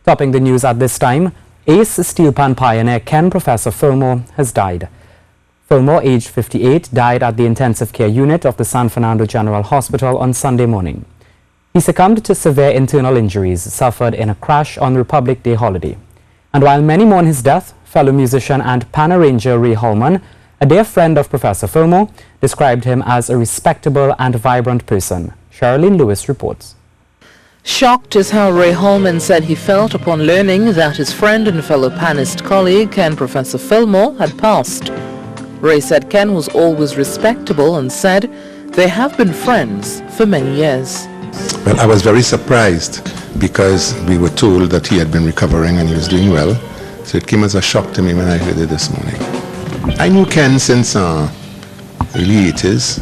Topping the news at this time, ace Steelpan pioneer Professor Philmore has died. Philmore, aged 58, died at the intensive care unit of the San Fernando General Hospital on Sunday morning. He succumbed to severe internal injuries suffered in a crash on Republic Day holiday. And while many mourn his death, fellow musician and pan arranger Ray Holman, a dear friend of Professor Philmore, described him as a respectable and vibrant person. Cherrylene Lewis reports. Shocked is how Ray Holman said he felt upon learning that his friend and fellow panist colleague Professor Philmore had passed. Ray said Ken was always respectable and said they have been friends for many years. Well, I was very surprised because we were told that he had been recovering and he was doing well. So it came as a shock to me when I heard it this morning. I knew Ken since early 80s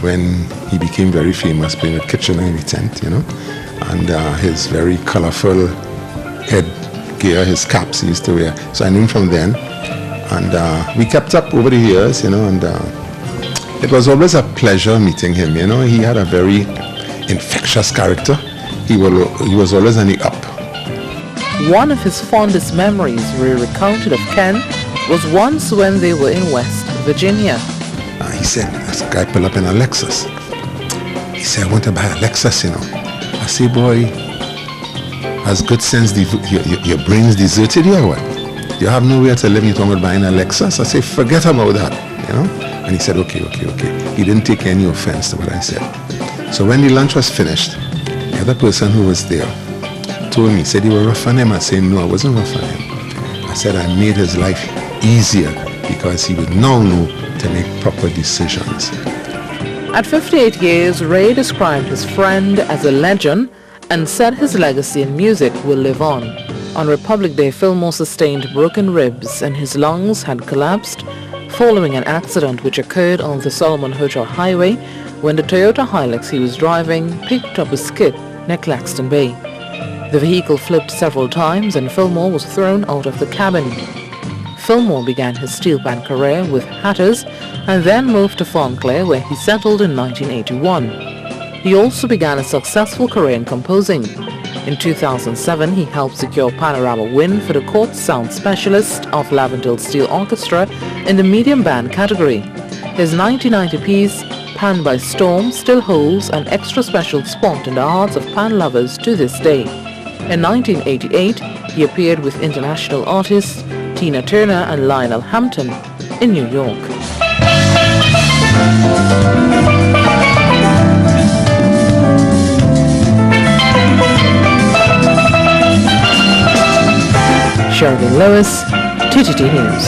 when he became very famous playing with Kitchener in the tent, you know. And his very colorful headgear, his caps he used to wear. So I knew him from then. And we kept up over the years, you know, and it was always a pleasure meeting him, you know. He had a very infectious character. He was always on the up. One of his fondest memories Ray recounted of Ken was once when they were in West Virginia. He said, this guy pulled up in a Lexus. He said, I want to buy a Lexus, you know. I say, boy, has good sense, your brain's deserted you or what? You have nowhere to live, you're talking about buying a Lexus? I say, forget about that, you know? And he said, okay. He didn't take any offense to what I said. So when the lunch was finished, the other person who was there told me, said, you were rough on him. I said, no, I wasn't rough on him. I said, I made his life easier because he would now know to make proper decisions. At 58 years, Ray described his friend as a legend and said his legacy in music will live on. On Republic Day, Philmore sustained broken ribs and his lungs had collapsed following an accident which occurred on the Solomon Hotel Highway when the Toyota Hilux he was driving picked up a skid near Claxton Bay. The vehicle flipped several times and Philmore was thrown out of the cabin. Philmore began his Steelpan career with Hatters and then moved to Fontclair where he settled in 1981. He also began a successful career in composing. In 2007, he helped secure Panorama win for the court sound specialist of Laventille Steel Orchestra in the medium band category. His 1990 piece, Pan by Storm, still holds an extra special spot in the hearts of pan lovers to this day. In 1988, he appeared with international artists Tina Turner and Lionel Hampton in New York. Cherrylene Lewis, TTT News.